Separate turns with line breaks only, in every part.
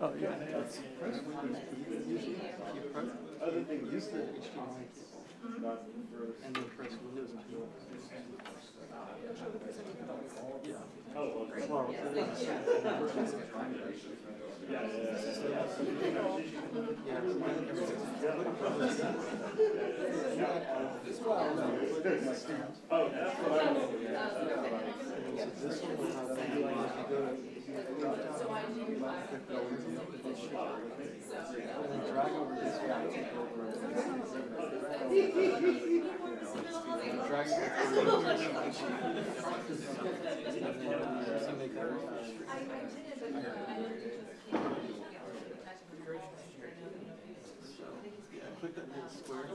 Oh, yeah. Other thing, use the HDMI cable. And then press Windows 2. Yeah. Well, oh, that's what I mean. So this one will have if you drop down and then drag over this one. Drag it click that little square.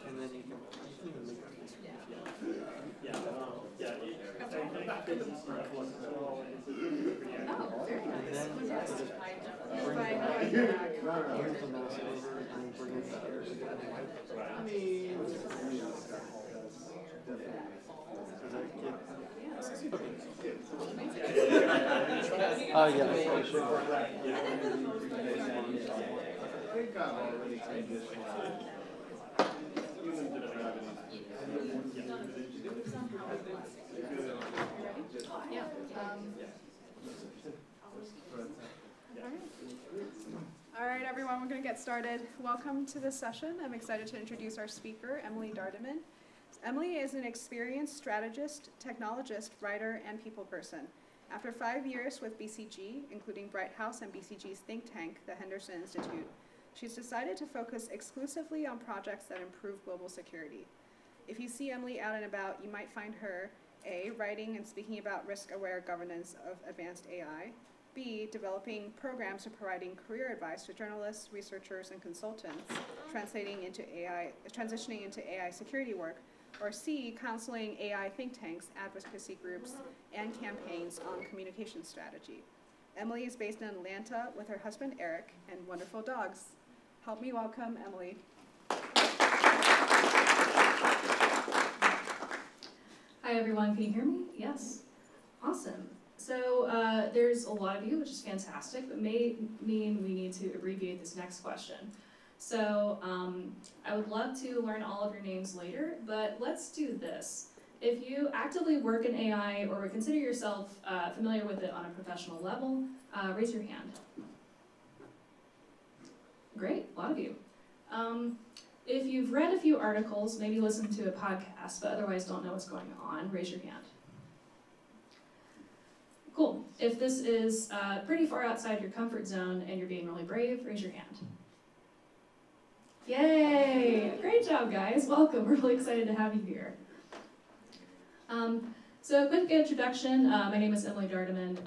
And then you can even make it. Here's the mouse over and then bring it back. Oh, yeah, I probably should. I think I've already taken this one.
All right, everyone, we're going to get started. Welcome to this session. I'm excited to introduce our speaker, Emily Dardaman. Emily is an experienced strategist, technologist, writer, and people person. After 5 years with BCG, including Bright House and BCG's think tank, the Henderson Institute, she's decided to focus exclusively on projects that improve global security. If you see Emily out and about, you might find her A, writing and speaking about risk-aware governance of advanced AI, B, developing programs for providing career advice to journalists, researchers, and consultants, transitioning into AI security work, or C, counseling AI think tanks, advocacy groups, and campaigns on communication strategy. Emily is based in Atlanta with her husband, Eric, and wonderful dogs. Help me welcome Emily.
Hi, everyone. Can you hear me? Yes. Awesome. So there's a lot of you, which is fantastic, but may mean we need to abbreviate this next question. So I would love to learn all of your names later, but let's do this. If you actively work in AI or would consider yourself familiar with it on a professional level, raise your hand. Great, a lot of you. If you've read a few articles, maybe listened to a podcast, but otherwise don't know what's going on, raise your hand. Cool. If this is pretty far outside your comfort zone and you're being really brave, raise your hand. Yay! Great job, guys. Welcome. We're really excited to have you here. So a quick introduction. My name is Emily Dardaman.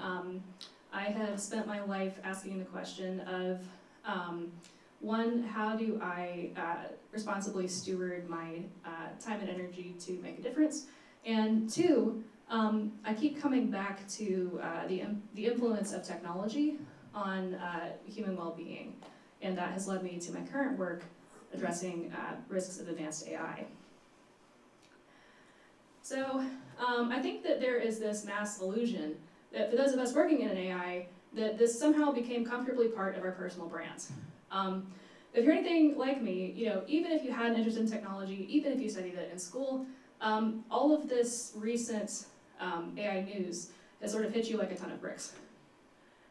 I have spent my life asking the question of, one, how do I responsibly steward my time and energy to make a difference? And two, I keep coming back to the influence of technology on human well-being, and that has led me to my current work addressing risks of advanced AI. So I think that there is this mass illusion that for those of us working in an AI, that this somehow became comfortably part of our personal brands. If you're anything like me, even if you had an interest in technology, even if you studied it in school, all of this recent AI news has sort of hit you like a ton of bricks.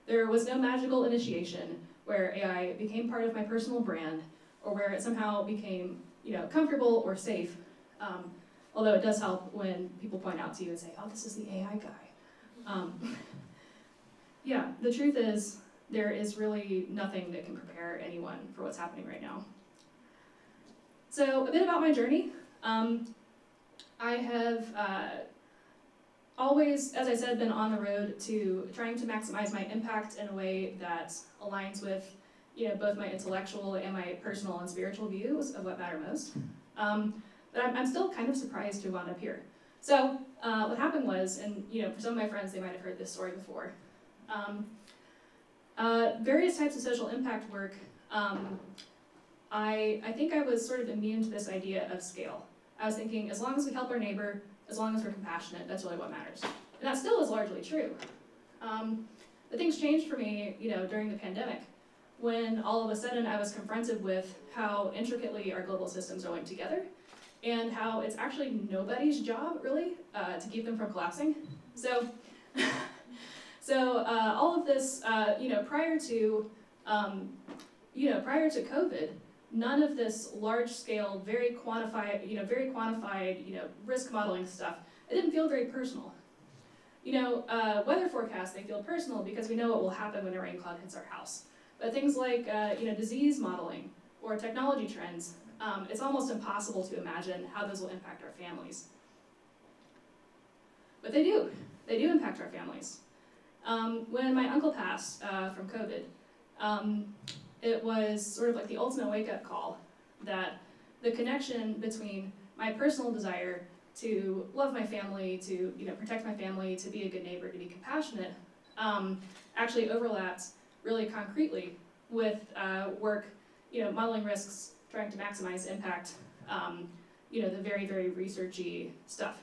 There was no magical initiation where AI became part of my personal brand, or where it somehow became, comfortable or safe. Although it does help when people point out to you and say, "Oh, this is the AI guy." Yeah, the truth is, there is really nothing that can prepare anyone for what's happening right now. So a bit about my journey. I have always, as I said, been on the road to trying to maximize my impact in a way that aligns with both my intellectual and my personal and spiritual views of what matter most. But I'm still kind of surprised to wound up here. So what happened was, and for some of my friends, they might have heard this story before. Various types of social impact work, I think I was sort of immune to this idea of scale. I was thinking, as long as we help our neighbor, as long as we're compassionate, that's really what matters. And that still is largely true. But things changed for me, during the pandemic, when all of a sudden I was confronted with how intricately our global systems are linked together, and how it's actually nobody's job, really, to keep them from collapsing. So, all of this, prior to COVID, none of this large-scale, very quantified, risk modeling stuff, it didn't feel very personal. Weather forecasts, they feel personal because we know what will happen when a rain cloud hits our house. But things like, disease modeling or technology trends, it's almost impossible to imagine how those will impact our families. But they do. They do impact our families. When my uncle passed from COVID, it was sort of like the ultimate wake-up call that the connection between my personal desire to love my family, to protect my family, to be a good neighbor, to be compassionate, actually overlapped really concretely with work, modeling risks, trying to maximize impact, the very, very researchy stuff.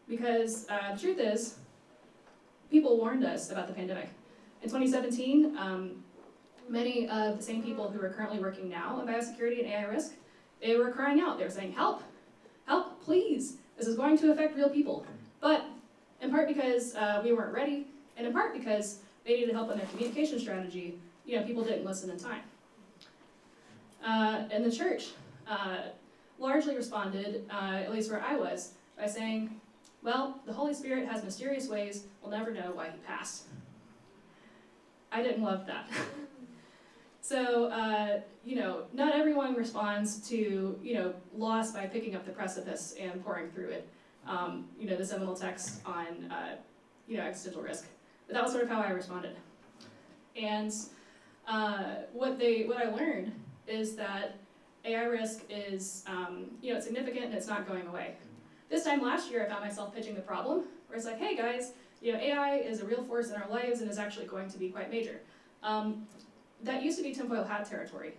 Because the truth is, people warned us about the pandemic. In 2017, many of the same people who are currently working now in biosecurity and AI risk, they were crying out. They were saying, help, help, please. This is going to affect real people. But in part because we weren't ready, and in part because they needed help in their communication strategy, people didn't listen in time. And the church largely responded, at least where I was, by saying, well, the Holy Spirit has mysterious ways, we'll never know why he passed. I didn't love that. So, not everyone responds to, loss by picking up the precipice and pouring through it. The seminal text on, existential risk. But that was sort of how I responded. And what I learned is that AI risk is, it's significant and it's not going away. This time last year, I found myself pitching the problem, where it's like, hey guys, AI is a real force in our lives and is actually going to be quite major. That used to be tinfoil hat territory.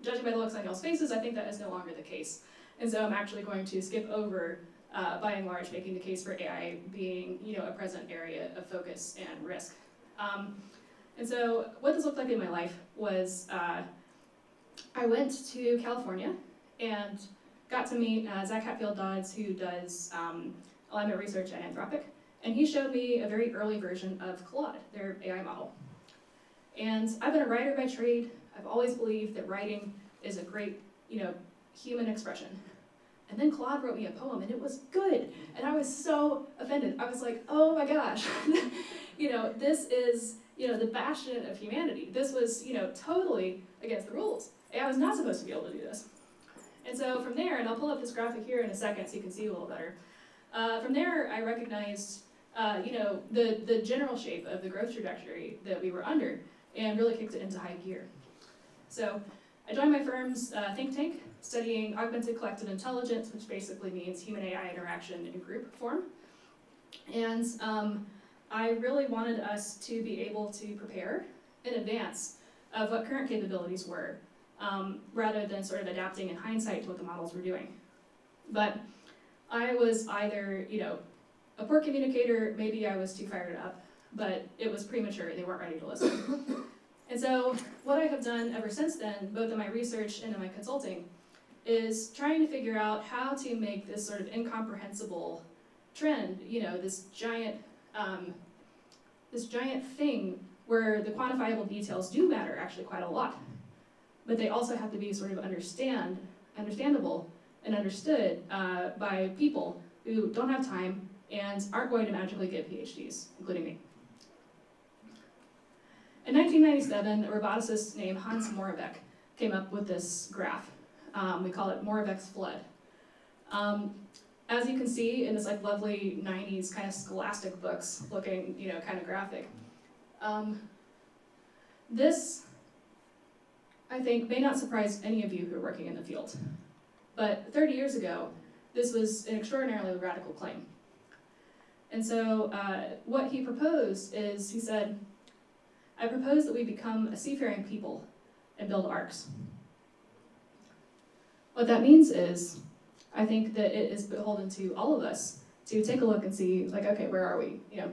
Judging by the looks on y'all's faces, I think that is no longer the case. And so I'm actually going to skip over, by and large, making the case for AI being, a present area of focus and risk. And so what this looked like in my life was I went to California and got to meet Zach Hatfield-Dodds, who does alignment research at Anthropic, and he showed me a very early version of Claude, their AI model. And I've been a writer by trade. I've always believed that writing is a great, human expression. And then Claude wrote me a poem, and it was good. And I was so offended. I was like, oh my gosh, this is, the bastion of humanity. This was, totally against the rules. AI was not supposed to be able to do this. And so from there, and I'll pull up this graphic here in a second so you can see a little better. From there, I recognized, the general shape of the growth trajectory that we were under, and really kicked it into high gear. So I joined my firm's think tank, studying augmented collective intelligence, which basically means human-AI interaction in group form. And I really wanted us to be able to prepare in advance of what current capabilities were, rather than sort of adapting in hindsight to what the models were doing. But I was either, a poor communicator, maybe I was too fired up, but it was premature, they weren't ready to listen. And so what I have done ever since then, both in my research and in my consulting, is trying to figure out how to make this sort of incomprehensible trend, this giant thing where the quantifiable details do matter actually quite a lot. But they also have to be sort of understandable and understood by people who don't have time and aren't going to magically get PhDs, including me. In 1997, a roboticist named Hans Moravec came up with this graph. We call it Moravec's flood. As you can see in this lovely 90s kind of scholastic books looking, kind of graphic, this, I think, may not surprise any of you who are working in the field. But 30 years ago, this was an extraordinarily radical claim. And so what he proposed is, he said, I propose that we become a seafaring people and build arks. What that means is, I think that it is beholden to all of us to take a look and see, like, okay, where are we? You know,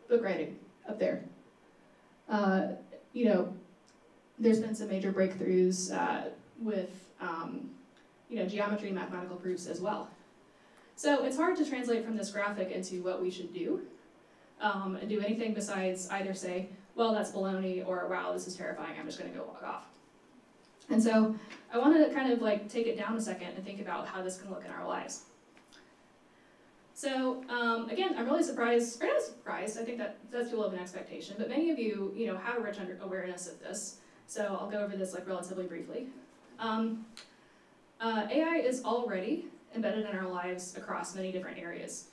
book writing up there. You know, there's been some major breakthroughs with you know, geometry and mathematical proofs as well. So it's hard to translate from this graphic into what we should do, and do anything besides either say, well, that's baloney, or wow, this is terrifying, I'm just gonna go walk off. And so I want to kind of like take it down a second and think about how this can look in our lives. So again, I'm really surprised, or not surprised, I think that's too low of an expectation, but many of you, you know, have a rich awareness of this, so I'll go over this like relatively briefly. AI is already embedded in our lives across many different areas,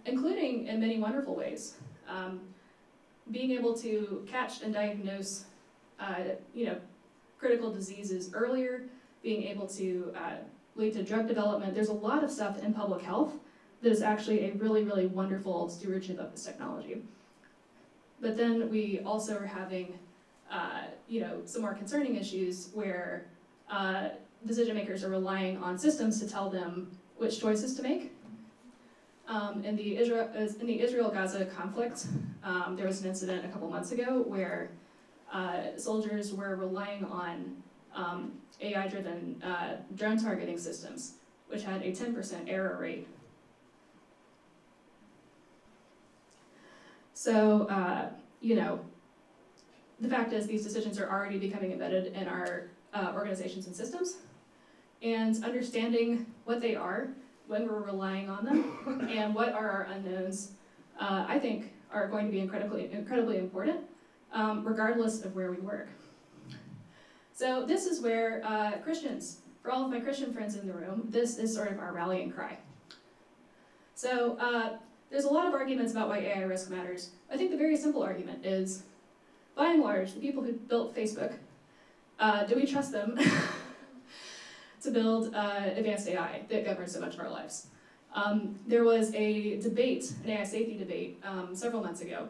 including in many wonderful ways. Being able to catch and diagnose, you know, critical diseases earlier, being able to lead to drug development. There's a lot of stuff in public health that is actually a really, really wonderful stewardship of this technology. But then we also are having, you know, some more concerning issues where decision makers are relying on systems to tell them which choices to make. In the Israel-Gaza conflict, there was an incident a couple months ago where soldiers were relying on AI-driven drone targeting systems, which had a 10% error rate. So, you know, the fact is these decisions are already becoming embedded in our organizations and systems, and understanding what they are, when we're relying on them, and what are our unknowns, I think are going to be incredibly important, regardless of where we work. So this is where Christians, for all of my Christian friends in the room, this is sort of our rallying cry. So there's a lot of arguments about why AI risk matters. I think the very simple argument is, by and large, the people who built Facebook, do we trust them to build advanced AI that governs so much of our lives? There was a debate, an AI safety debate, several months ago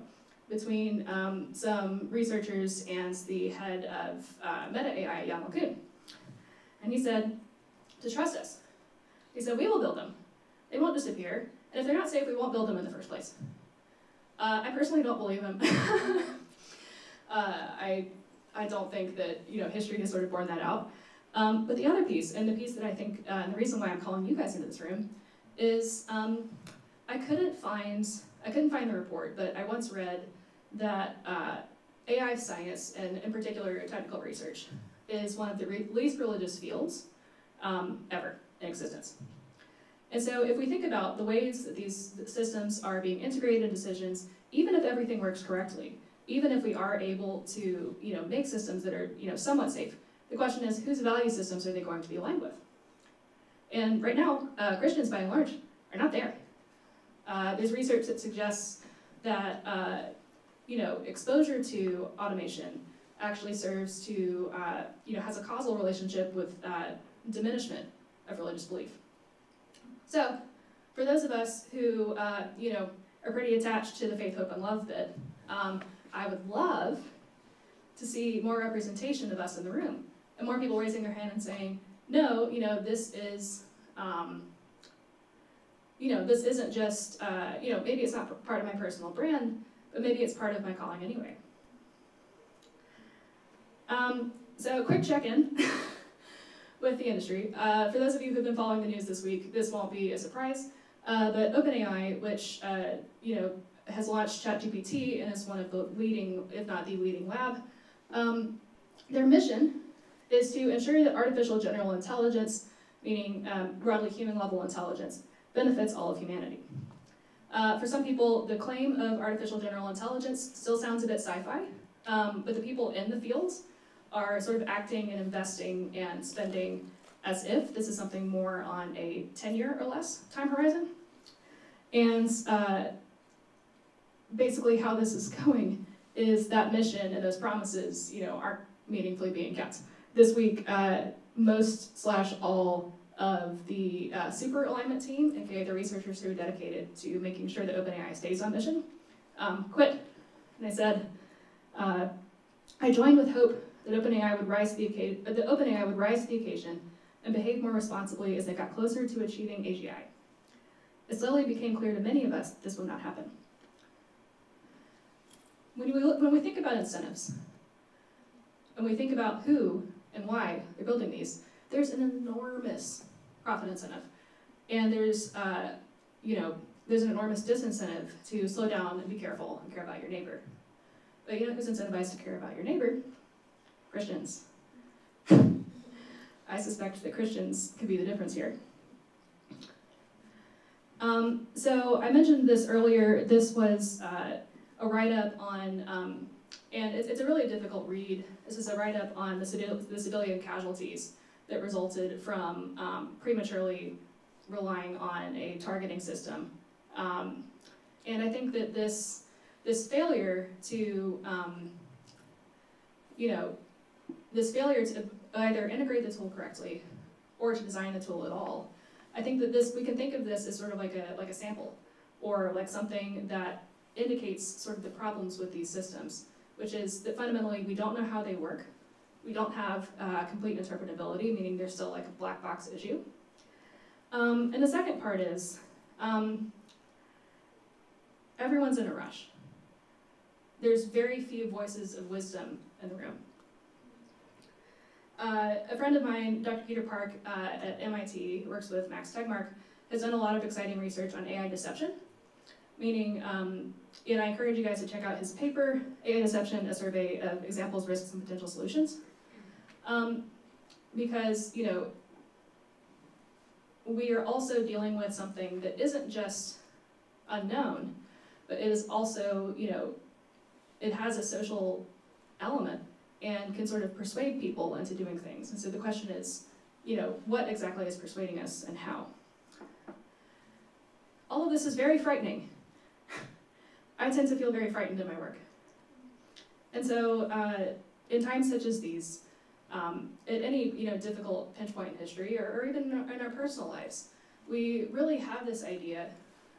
between some researchers and the head of Meta AI, Jan LeCun. And he said, to trust us. He said, we will build them. They won't disappear. And if they're not safe, we won't build them in the first place. I personally don't believe him. I don't think that, you know, history has sort of borne that out. But the other piece, and the piece that I think, and the reason why I'm calling you guys into this room, is I couldn't find the report, but I once read that AI science, and in particular technical research, is one of the least religious fields ever in existence. And so if we think about the ways that these systems are being integrated in decisions, even if everything works correctly, even if we are able to, you know, make systems that are, you know, somewhat safe, the question is, whose value systems are they going to be aligned with? And right now, Christians, by and large, are not there. There's research that suggests that, you know, exposure to automation actually serves to, you know, has a causal relationship with diminishment of religious belief. So, for those of us who, you know, are pretty attached to the faith, hope, and love bit, I would love to see more representation of us in the room, and more people raising their hand and saying, no, you know, this is, you know, this isn't just, you know, maybe it's not part of my personal brand, but maybe it's part of my calling anyway. So quick check-in with the industry. For those of you who've been following the news this week, this won't be a surprise, but OpenAI, which, you know, has launched ChatGPT and is one of the leading, if not the leading lab, their mission is to ensure that artificial general intelligence, meaning broadly human-level intelligence, benefits all of humanity. For some people, the claim of artificial general intelligence still sounds a bit sci-fi, but the people in the fields are sort of acting and investing and spending as if this is something more on a 10-year or less time horizon. And basically how this is going is that mission and those promises, you know, aren't meaningfully being kept. This week, most/all of the super alignment team, aka the researchers who are dedicated to making sure that OpenAI stays on mission, quit. And they said, I joined with hope that OpenAI would rise to the occasion and behave more responsibly as they got closer to achieving AGI. It's slowly became clear to many of us that this would not happen. When we think about incentives, when we think about who and why they're building these, there's an enormous profit incentive. And there's an enormous disincentive to slow down and be careful and care about your neighbor. But you know who's incentivized to care about your neighbor? Christians. I suspect that Christians could be the difference here. So I mentioned this earlier. This was a write-up on, and it's a really difficult read. This is a write-up on the civilian casualties that resulted from prematurely relying on a targeting system. And I think that this failure to, this failure to either integrate the tool correctly or to design the tool at all, I think that we can think of this as sort of like a sample, or like something that indicates sort of the problems with these systems, which is that fundamentally we don't know how they work. We don't have complete interpretability, meaning there's still like a black box issue. And the second part is, everyone's in a rush. There's very few voices of wisdom in the room. A friend of mine, Dr. Peter Park at MIT, who works with Max Tegmark, has done a lot of exciting research on AI deception, meaning, and I encourage you guys to check out his paper, AI Deception, a survey of examples, risks, and potential solutions. Because, we are also dealing with something that isn't just unknown, but it is also, it has a social element and can sort of persuade people into doing things. And so the question is, what exactly is persuading us and how? All of this is very frightening. I tend to feel very frightened in my work. And so in times such as these, at any difficult pinch point in history, or even in our personal lives, we really have this idea.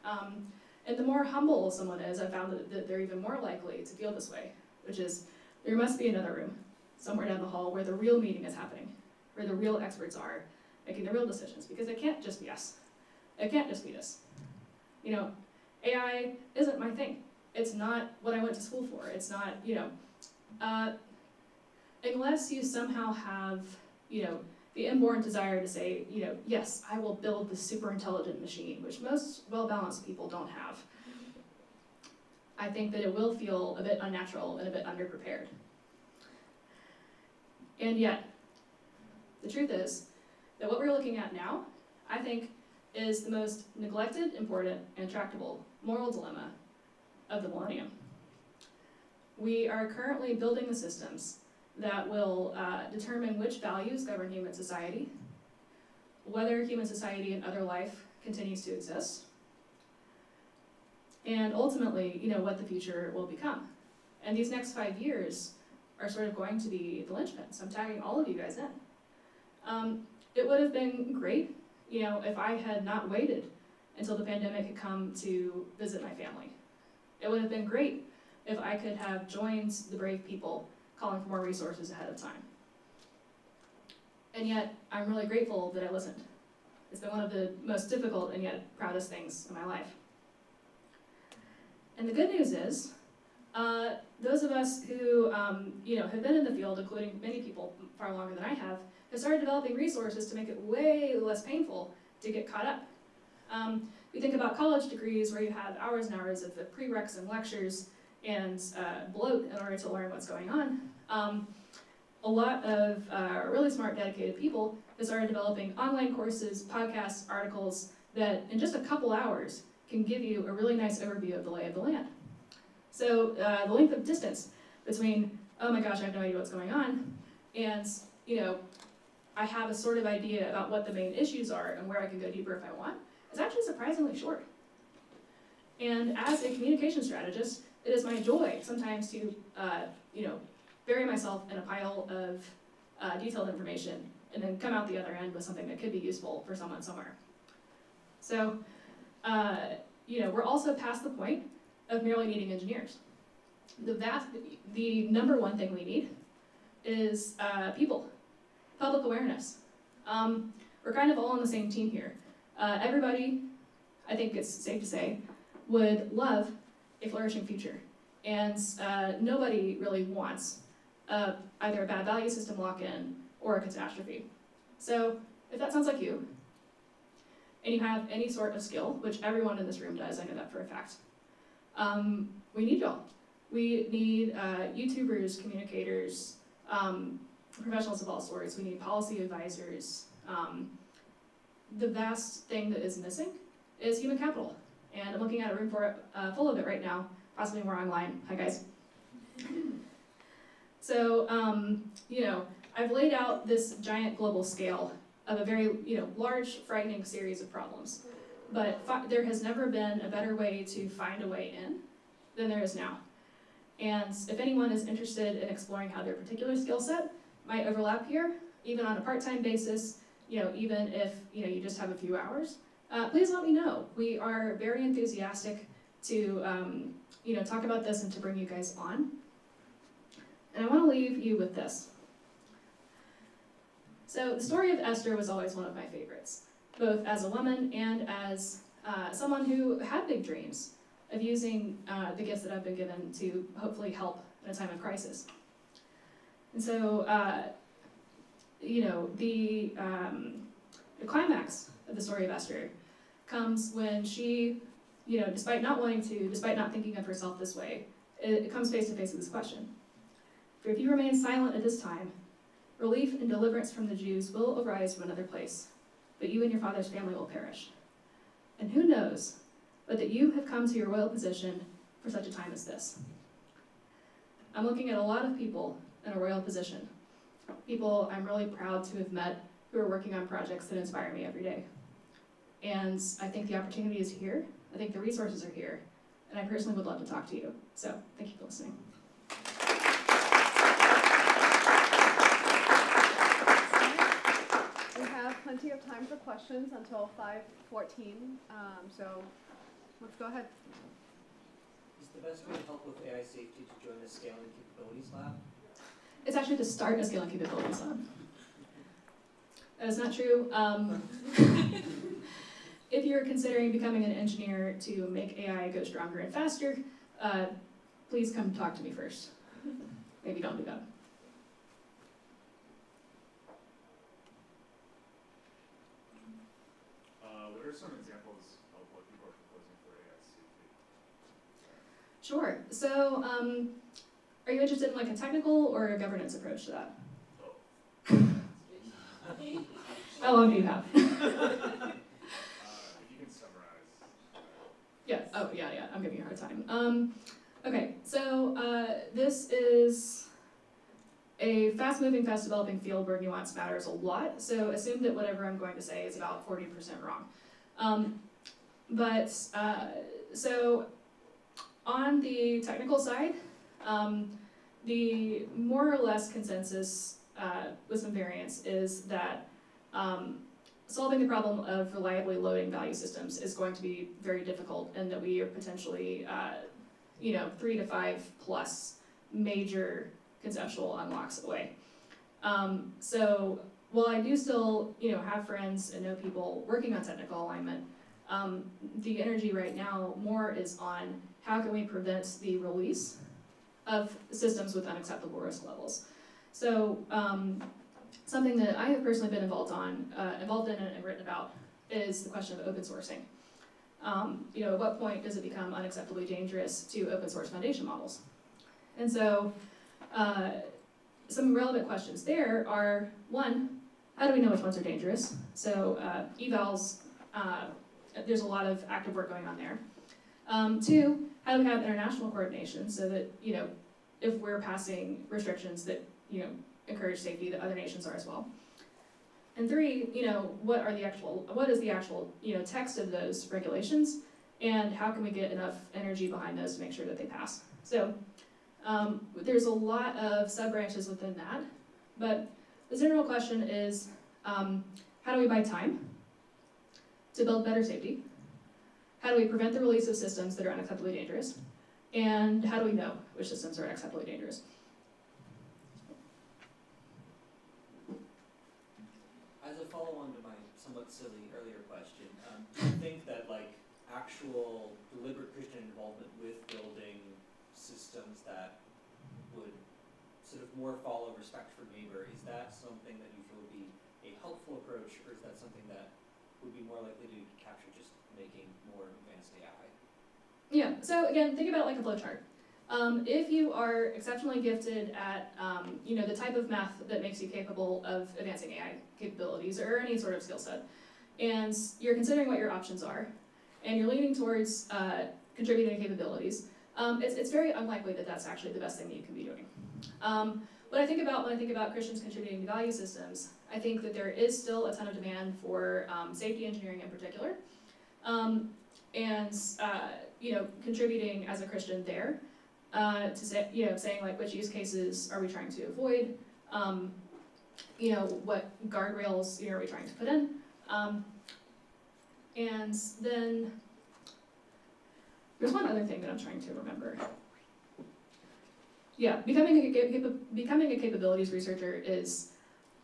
And the more humble someone is, I've found that they're even more likely to feel this way, which is there must be another room somewhere down the hall where the real meeting is happening, where the real experts are making the real decisions, because it can't just be us. It can't just be this. AI isn't my thing. It's not what I went to school for. It's not, unless you somehow have, the inborn desire to say, yes, I will build the super intelligent machine, which most well-balanced people don't have. I think that it will feel a bit unnatural and a bit underprepared. And yet, the truth is that what we're looking at now, I think, is the most neglected, important, and tractable moral dilemma of the millennium. We are currently building the systems that will determine which values govern human society, whether human society and other life continues to exist, and ultimately, what the future will become. And these next 5 years are sort of going to be the linchpin, so I'm tagging all of you guys in. It would have been great, if I had not waited until the pandemic had come to visit my family. It would have been great if I could have joined the brave people calling for more resources ahead of time. And yet, I'm really grateful that I listened. It's been one of the most difficult and yet proudest things in my life. And the good news is, those of us who have been in the field, including many people far longer than I have started developing resources to make it way less painful to get caught up. We think about college degrees where you have hours and hours of prereqs and lectures and bloat in order to learn what's going on. A lot of really smart, dedicated people have started developing online courses, podcasts, articles that in just a couple hours can give you a really nice overview of the lay of the land. So the length of distance between, oh my gosh, I have no idea what's going on, and I have a sort of idea about what the main issues are and where I can go deeper if I want, is actually surprisingly short. And as a communication strategist, it is my joy sometimes to, bury myself in a pile of detailed information and then come out the other end with something that could be useful for someone somewhere. So, we're also past the point of merely needing engineers. The number one thing we need is people, public awareness. We're kind of all on the same team here. Everybody I think it's safe to say, would love a flourishing future. And nobody really wants either a bad value system lock-in or a catastrophe. So if that sounds like you, and you have any sort of skill, which everyone in this room does, I know that for a fact, we need y'all. We need YouTubers, communicators, professionals of all sorts. We need policy advisors. The vast thing that is missing is human capital. And I'm looking at a room full of it right now, possibly more online. Hi, guys. So, I've laid out this giant global scale of a very, large, frightening series of problems. But there has never been a better way to find a way in than there is now. And if anyone is interested in exploring how their particular skill set might overlap here, even on a part-time basis, even if you just have a few hours, please let me know. We are very enthusiastic to talk about this and to bring you guys on. And I want to leave you with this. So the story of Esther was always one of my favorites, both as a woman and as someone who had big dreams of using the gifts that I've been given to hopefully help in a time of crisis. And so, the climax of the story of Esther comes when she, despite not thinking of herself this way, it comes face to face with this question. For if you remain silent at this time, relief and deliverance from the Jews will arise from another place, but you and your father's family will perish. And who knows but that you have come to your royal position for such a time as this. I'm looking at a lot of people in a royal position, people I'm really proud to have met who are working on projects that inspire me every day. And I think the opportunity is here, I think the resources are here, and I personally would love to talk to you. So, thank you for listening.
We have plenty of time for questions until 5:14, so let's go ahead.
Is the best way to help with AI safety to join the Scaling Capabilities Lab?
It's actually to start a Scaling Capabilities Lab. That is not true. If you're considering becoming an engineer to make AI go stronger and faster, please come talk to me first. Maybe don't do that.
What are some examples of what people are proposing for AI safety?
Sure. So, are you interested in like a technical or a governance approach to that? How long do you have?
If you can summarize.
Yeah. Oh, yeah. I'm giving you a hard time. Okay. So this is a fast-moving, fast-developing field where nuance matters a lot. So assume that whatever I'm going to say is about 40% wrong. So on the technical side, the more or less consensus with some variance is that solving the problem of reliably loading value systems is going to be very difficult, and that we are potentially 3 to 5 plus major conceptual unlocks away. So while I do still have friends and know people working on technical alignment, the energy right now more is on how can we prevent the release of systems with unacceptable risk levels. So something that I have personally been involved in and written about is the question of open sourcing. At what point does it become unacceptably dangerous to open source foundation models? And so some relevant questions there are, one, how do we know which ones are dangerous? So evals, there's a lot of active work going on there. Two, how do we have international coordination so that, if we're passing restrictions that, encourage safety, that other nations are as well? And three, what is the actual, text of those regulations, and how can we get enough energy behind those to make sure that they pass? So there's a lot of sub-branches within that, but the general question is, how do we buy time to build better safety? How do we prevent the release of systems that are unacceptably dangerous? And how do we know which systems are unacceptably dangerous?
As a follow-on to my somewhat silly earlier question, do you think that actual deliberate Christian involvement with building systems that would sort of more follow respect for neighbor, is that something that you feel would be a helpful approach, or is that something that would be more likely to capture just making more advanced AI?
Yeah, so again, think about it like a flowchart. If you are exceptionally gifted at, the type of math that makes you capable of advancing AI capabilities or any sort of skill set, and you're considering what your options are, and you're leaning towards contributing capabilities, it's very unlikely that that's actually the best thing that you can be doing. When I think about Christians contributing to value systems, I think that there is still a ton of demand for safety engineering in particular, contributing as a Christian there. To say, saying like which use cases are we trying to avoid, what guardrails are we trying to put in, and then there's one other thing that I'm trying to remember. Yeah, becoming a capabilities researcher is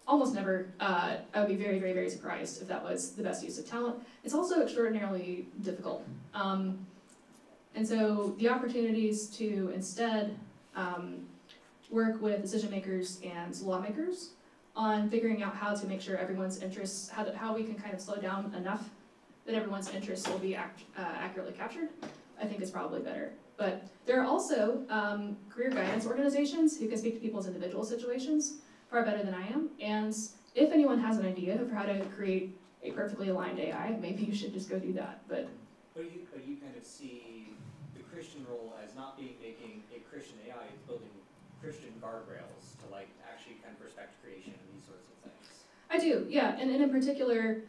almost never. I would be very, very, very surprised if that was the best use of talent. It's also extraordinarily difficult. And so the opportunities to instead work with decision makers and lawmakers on figuring out how to make sure everyone's interests, how we can kind of slow down enough that everyone's interests will be accurately captured, I think is probably better. But there are also career guidance organizations who can speak to people's individual situations far better than I am. And if anyone has an idea for how to create a perfectly aligned AI, maybe you should just go do that. But
you kind of see the Christian role as not being making a Christian AI, it's building Christian guardrails to like actually kind of respect creation and these sorts of things.
I do, yeah, and in particular,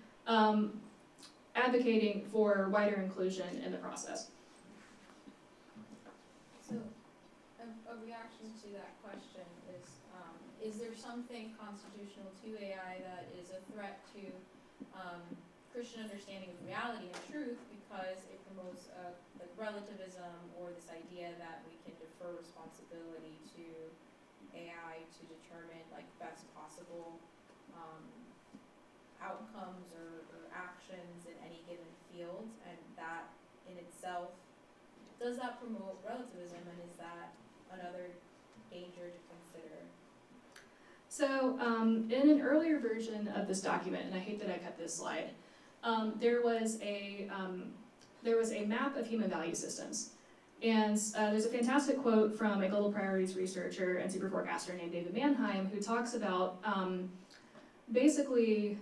advocating for wider inclusion in the process.
So, a reaction to that question is there something constitutional to AI that is a threat to Christian understanding of reality and truth because it promotes like relativism or this idea that we can defer responsibility to AI to determine like best possible outcomes or actions in any given field, and that in itself, does that promote relativism, and is that another danger to consider?
So in an earlier version of this document, and I hate that I cut this slide, there was a map of human value systems. And there's a fantastic quote from a global priorities researcher and super forecaster named David Mannheim, who talks about basically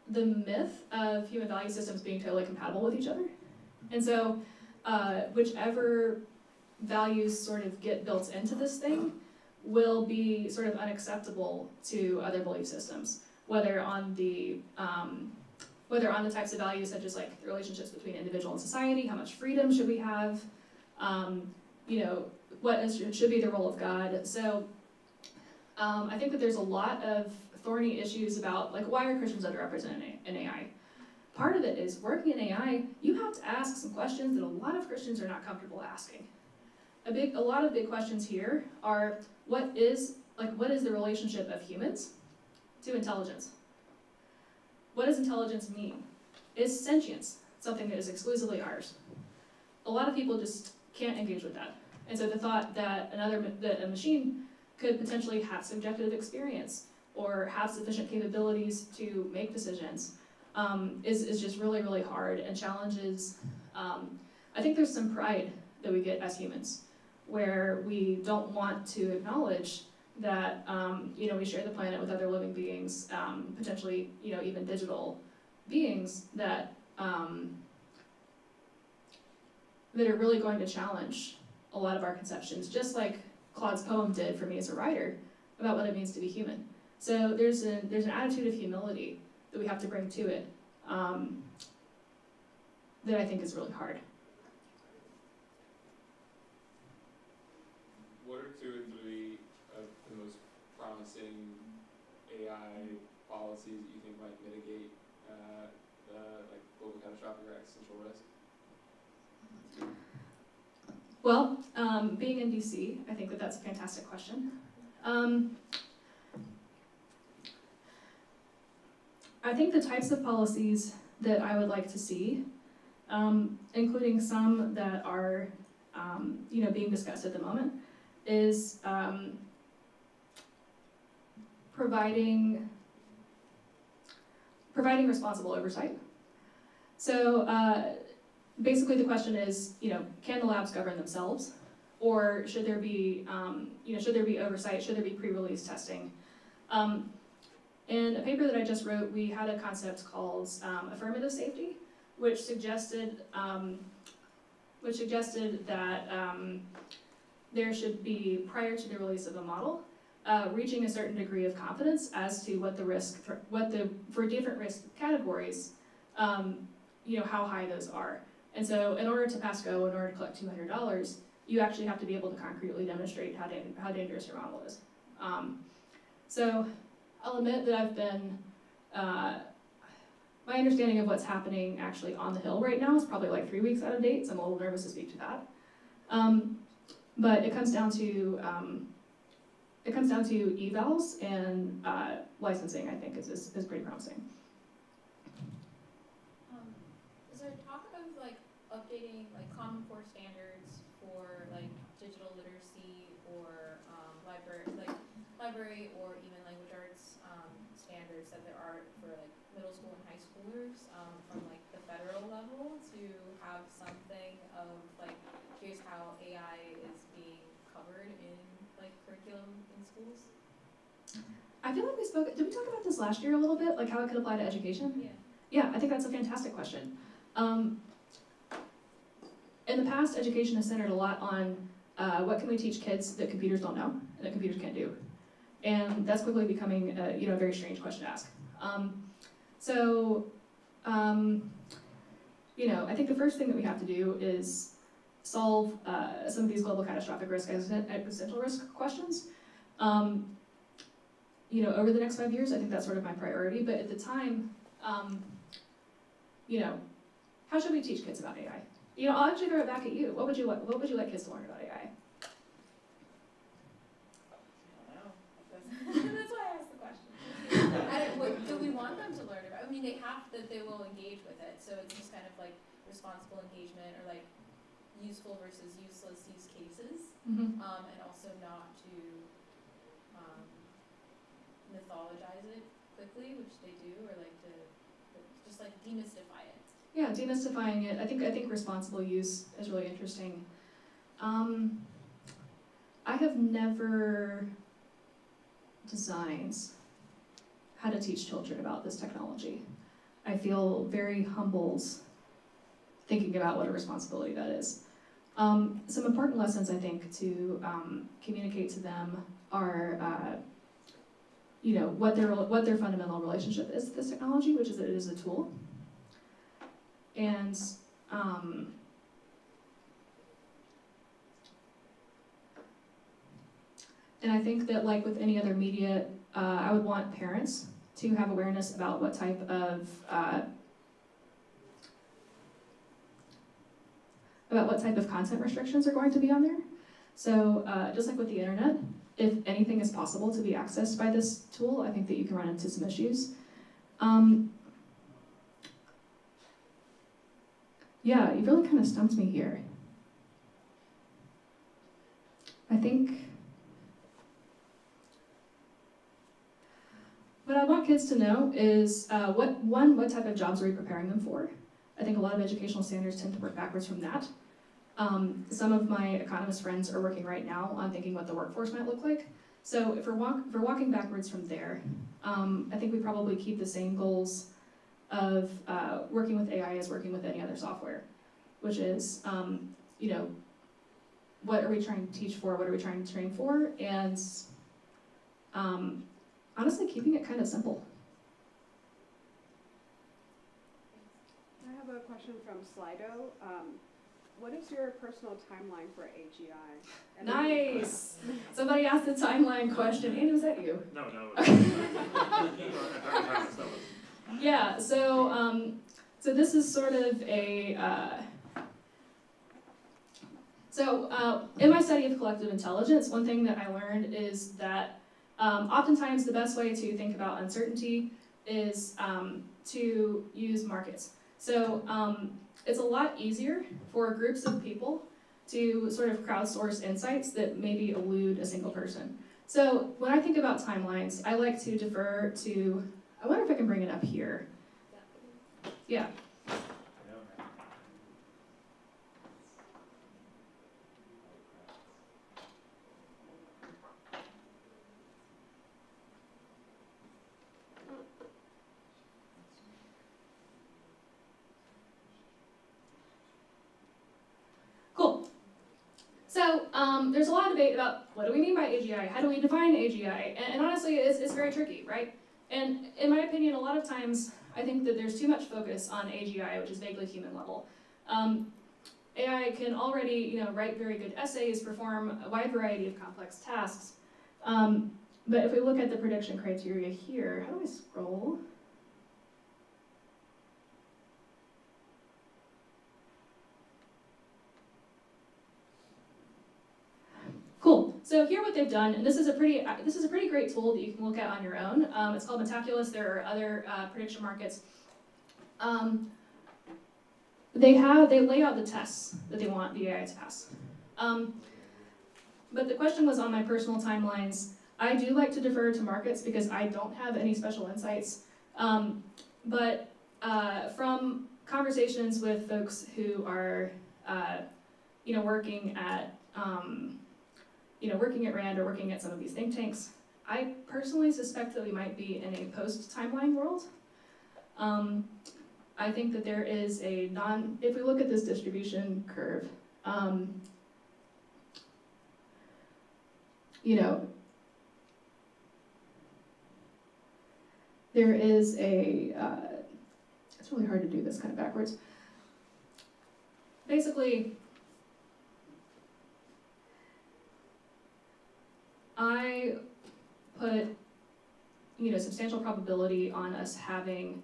the myth of human value systems being totally compatible with each other. And so whichever values sort of get built into this thing will be sort of unacceptable to other belief systems, whether on the types of values such as like the relationships between individual and society, how much freedom should we have, what should be the role of God. So I think that there's a lot of thorny issues about like why are Christians underrepresented in AI. Part of it is working in AI, you have to ask some questions that a lot of Christians are not comfortable asking. A lot of big questions here are what is the relationship of humans to intelligence? What does intelligence mean? Is sentience something that is exclusively ours? A lot of people just can't engage with that. And so the thought that a machine could potentially have subjective experience or have sufficient capabilities to make decisions is just really, really hard and challenges. I think there's some pride that we get as humans where we don't want to acknowledge that we share the planet with other living beings, potentially even digital beings that are really going to challenge a lot of our conceptions, just like Claude's poem did for me as a writer about what it means to be human. So there's an attitude of humility that we have to bring to it that I think is really hard.
What are 2 and 3 of the most promising AI policies that you think might mitigate the global catastrophic or existential risk?
Well, being in DC, I think that that's a fantastic question. I think the types of policies that I would like to see including some that are being discussed at the moment, is providing responsible oversight. So basically the question is, can the labs govern themselves, or should there be oversight? Should there be pre-release testing? In a paper that I just wrote, we had a concept called affirmative safety, which suggested that there should be, prior to the release of a model, reaching a certain degree of confidence as to what the risk, for different risk categories, how high those are. And so in order to pass go, in order to collect $200, you actually have to be able to concretely demonstrate how dangerous your model is. So I'll admit that I've been, my understanding of what's happening actually on the Hill right now is probably like 3 weeks out of date, so I'm a little nervous to speak to that. But it comes down to evals and licensing, I think, is pretty promising.
Is there talk of like updating like Common Core standards for like digital literacy or library or even language arts standards that there are for like middle school and high schoolers from like the federal level to have something of like here's how AI is being covered in like curriculum in schools?
I feel like did we talk about this last year a little bit, like how it could apply to education?
Yeah.
Yeah, I think that's a fantastic question. In the past, education has centered a lot on what can we teach kids that computers don't know and that computers can't do. And that's quickly becoming a very strange question to ask. I think the first thing that we have to do is solve some of these global catastrophic risk, existential risk questions. Over the next 5 years, I think that's sort of my priority. But at the time, how should we teach kids about AI? I'll actually throw it back at you. What would you like kids to learn about AI?
That's why I asked the question. What do we want them to learn about? I mean, they will engage with it, so it's just kind of like responsible engagement or like useful versus useless use cases,
Mm-hmm.
and also not to mythologize it quickly, which they do, or like to just like demystify it.
Yeah, demystifying it. I think responsible use is really interesting. I have never designed how to teach children about this technology. I feel very humbled thinking about what a responsibility that is. Some important lessons I think to communicate to them are what their fundamental relationship is to this technology, which is that it is a tool. And I think that, like with any other media, I would want parents to have awareness about what type of content restrictions are going to be on there. So just like with the internet, if anything is possible to be accessed by this tool, I think that you can run into some issues. Yeah, you really kind of stumped me here. I think what I want kids to know is what type of jobs are we preparing them for? I think a lot of educational standards tend to work backwards from that. Some of my economist friends are working right now on thinking what the workforce might look like. So if we're walking backwards from there, I think we probably keep the same goals of working with AI as working with any other software, which is, what are we trying to teach for, what are we trying to train for, and honestly keeping it kind of simple.
I have a question from Slido. What is your personal timeline for AGI? And
Nice! Somebody asked the timeline question. Andy, was that you?
No.
Yeah, so this is sort of a, in my study of collective intelligence, one thing that I learned is that oftentimes the best way to think about uncertainty is to use markets. So it's a lot easier for groups of people to sort of crowdsource insights that maybe elude a single person. So when I think about timelines, I like to defer to, I wonder if I can bring it up here. Yeah. Cool. So there's a lot of debate about what do we mean by AGI? How do we define AGI? And honestly, it's very tricky, right? And in my opinion, a lot of times, I think that there's too much focus on AGI, which is vaguely human level. AI can already, write very good essays, perform a wide variety of complex tasks. But if we look at the prediction criteria here, how do I scroll? Cool. So here what they've done, and this is a pretty great tool that you can look at on your own. It's called Metaculus. There are other prediction markets. They lay out the tests that they want the AI to pass. But the question was on my personal timelines. I do like to defer to markets because I don't have any special insights. But from conversations with folks who are, working at RAND or working at some of these think tanks, I personally suspect that we might be in a post-timeline world. I think that there is if we look at this distribution curve, there is it's really hard to do this kind of backwards. Basically, I put, substantial probability on us having,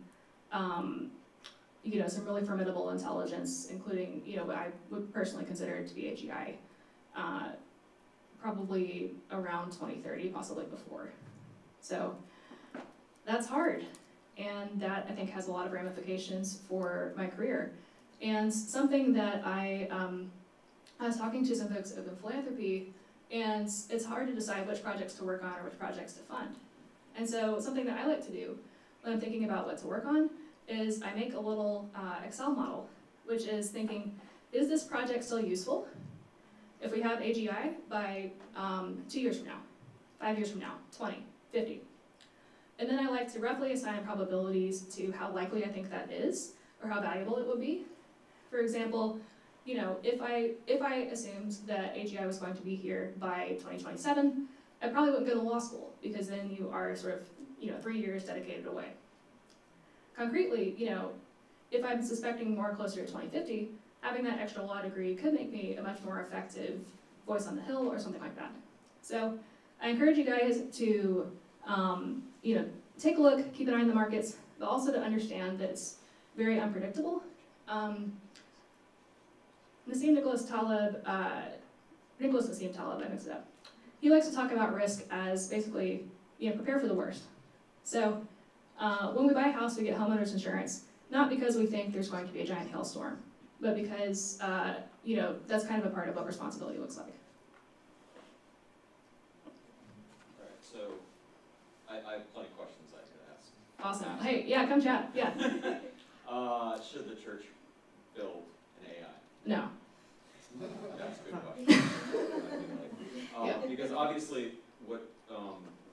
some really formidable intelligence, including, what I would personally consider to be AGI, probably around 2030, possibly before. So that's hard, and that I think has a lot of ramifications for my career. And something that I was talking to some folks at Open Philanthropy, and it's hard to decide which projects to work on or which projects to fund. And so something that I like to do when I'm thinking about what to work on is I make a little Excel model, which is thinking, is this project still useful if we have AGI by 2 years from now, 5 years from now, 20, 50? And then I like to roughly assign probabilities to how likely I think that is, or how valuable it would be. For example, if I assumed that AGI was going to be here by 2027, I probably wouldn't go to law school, because then you are sort of, 3 years dedicated away. Concretely, if I'm suspecting more closer to 2050, having that extra law degree could make me a much more effective voice on the Hill or something like that. So I encourage you guys to, take a look, keep an eye on the markets, but also to understand that it's very unpredictable. Nicholas Taleb, I mixed it up. He likes to talk about risk as basically, prepare for the worst. So when we buy a house, we get homeowners insurance, not because we think there's going to be a giant hailstorm, but because, that's kind of a part of what responsibility looks like.
All right, so I have plenty of questions I could ask.
Awesome. Hey, yeah, come chat. Yeah.
Should the church build an AI?
No.
That's a good question.
Yeah.
Because obviously, what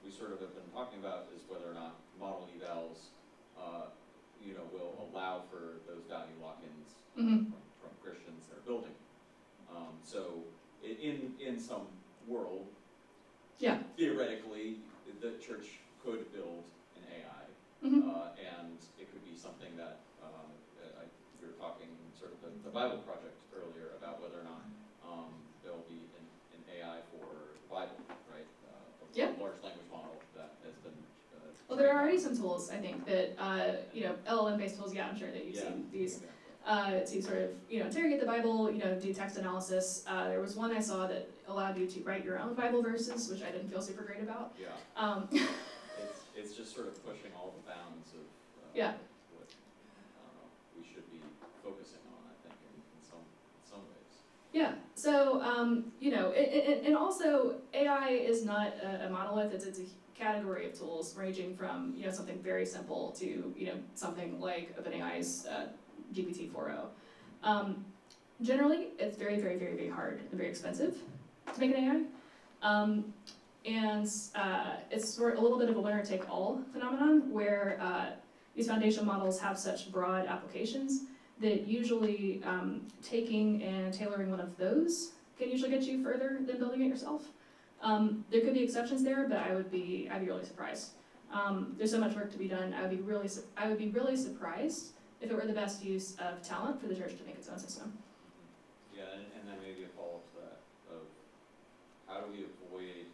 we sort of have been talking about is whether or not model evals, will allow for those value lock-ins from Christians that are building. So in some world, theoretically, the church could build an AI, and it could be something that we were talking sort of the Bible Project earlier about whether or not there'll be an AI for the Bible, right? A large language model that has been.
Well, there are already some tools, I think, that LLM-based tools. Yeah, I'm sure that you've seen these to sort of interrogate the Bible, do text analysis. There was one I saw that allowed you to write your own Bible verses, which I didn't feel super great about.
Yeah. It's just sort of pushing all the bounds of what we should be focusing on, I think.
So, you know, and also AI is not a monolith, it's a category of tools ranging from, you know, something very simple to, you know, something like OpenAI's GPT-4o. Generally, it's very, very, very, very hard and very expensive to make an AI. And it's sort of a little bit of a winner-take-all phenomenon where these foundation models have such broad applications that usually taking and tailoring one of those can usually get you further than building it yourself. There could be exceptions there, but I'd be really surprised. There's so much work to be done. I would be really surprised if it were the best use of talent for the church to make its own system.
Yeah, and then maybe a follow-up to that of how do we avoid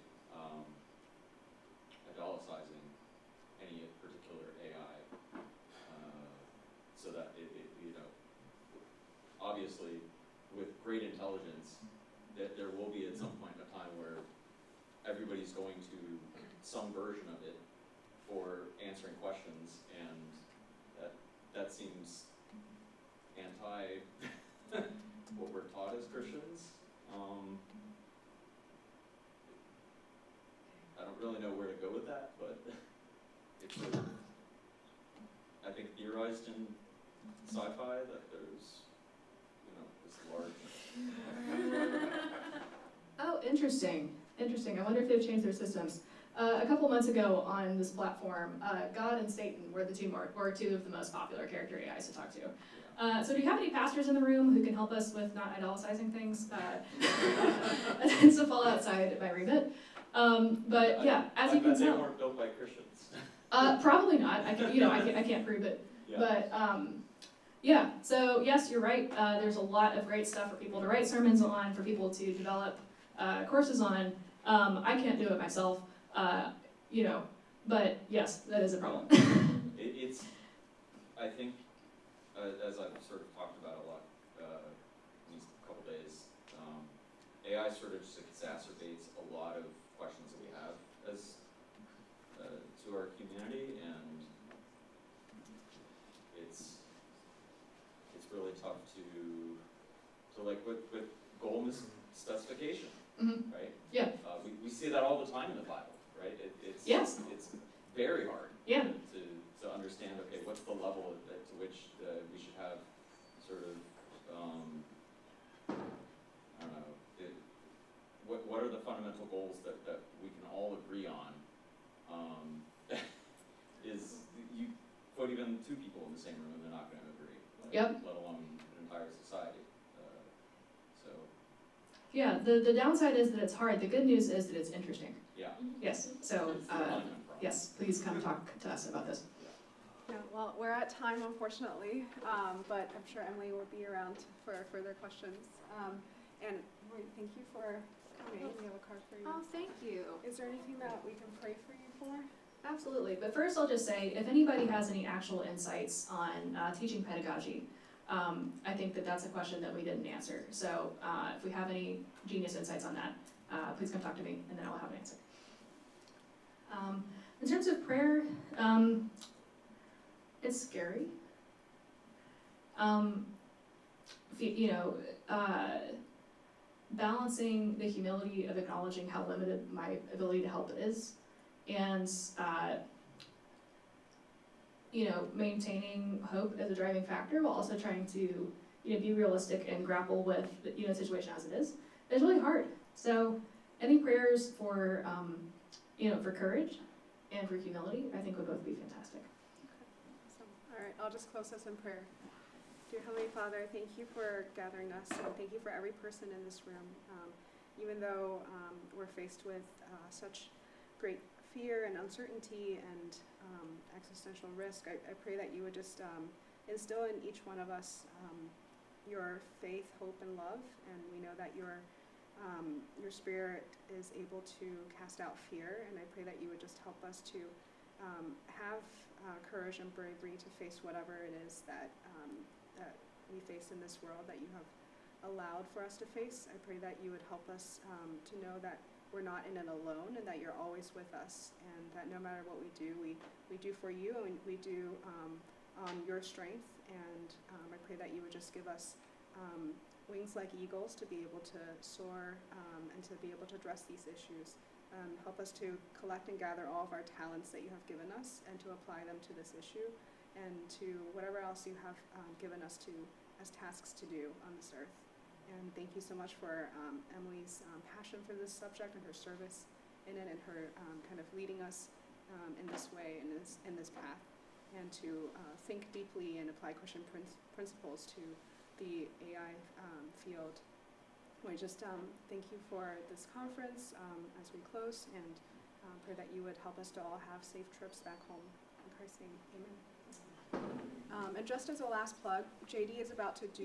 idolatizing any particular AI so that it, you know, obviously with great intelligence, that there will be at some point a time where everybody's going to some version of it for answering questions, and that seems anti what we're taught as Christians. I don't really know where to go with that, but it's sort of, I think, theorized in sci-fi that there's, you know, this large.
Oh, interesting. Interesting. I wonder if they've changed their systems. A couple months ago on this platform, God and Satan were two of the most popular character AIs to talk to. So do you have any pastors in the room who can help us with not idolatizing things? That tends to fall outside my remit. But yeah, as you can
they
tell,
weren't built by Christians.
probably not. I can't prove it.
Yeah.
But yeah. So yes, you're right. There's a lot of great stuff for people to write sermons on, for people to develop courses on. I can't do it myself. You know, but yes, that is a problem.
It's, I think, as I've sort of talked about a lot in these couple days, AI sort of just exacerbates a lot of questions that we have as to our humanity, and it's really tough to like with goal specification,
Mm-hmm.
right?
Yeah.
We see that all the time in the Bible, right? It's
Yes.
It's very hard.
Yeah.
To understand, okay, what's the level to which we should have sort of, I don't know, what are the fundamental goals that we can all agree on? Is you put even two people in the same room and they're not going to agree,
Yep.
let alone an entire society. So.
Yeah, the downside is that it's hard. The good news is that it's interesting.
Yeah.
Yes, so,
It's the alignment problem.
yes, please come talk to us about this.
Yeah, well, we're at time, unfortunately, but I'm sure Emily will be around for further questions. And Marie, thank you for coming. We have a card for you.
Oh, thank you.
Is there anything that we can pray for you for?
Absolutely, but first I'll just say, if anybody has any actual insights on teaching pedagogy, I think that that's a question that we didn't answer. So if we have any genius insights on that, please come talk to me, and then I'll have an answer. In terms of prayer, it's scary. You know, balancing the humility of acknowledging how limited my ability to help is, and you know, maintaining hope as a driving factor while also trying to, you know, be realistic and grapple with the, you know, situation as it is really hard. So any prayers for you know, for courage and for humility, I think would both be fantastic.
Awesome. All right, I'll just close us in prayer. Dear Heavenly Father, thank you for gathering us, and thank you for every person in this room. Even though we're faced with such great fear and uncertainty and existential risk, I pray that you would just instill in each one of us your faith, hope, and love. And we know that your spirit is able to cast out fear, and I pray that you would just help us to have courage and bravery to face whatever it is that we face in this world that you have allowed for us to face. I pray that you would help us to know that we're not in it alone, and that you're always with us, and that no matter what we do for you, and we do on your strength. And I pray that you would just give us wings like eagles to be able to soar and to be able to address these issues. Help us to collect and gather all of our talents that you have given us and to apply them to this issue and to whatever else you have given us to as tasks to do on this earth. And thank you so much for Emily's passion for this subject and her service in it and her kind of leading us in this way, in this path, and to think deeply and apply Christian principles to the AI field. We just thank you for this conference as we close, and pray that you would help us to all have safe trips back home. In Christ's name, amen. And just as a last plug, JD is about to do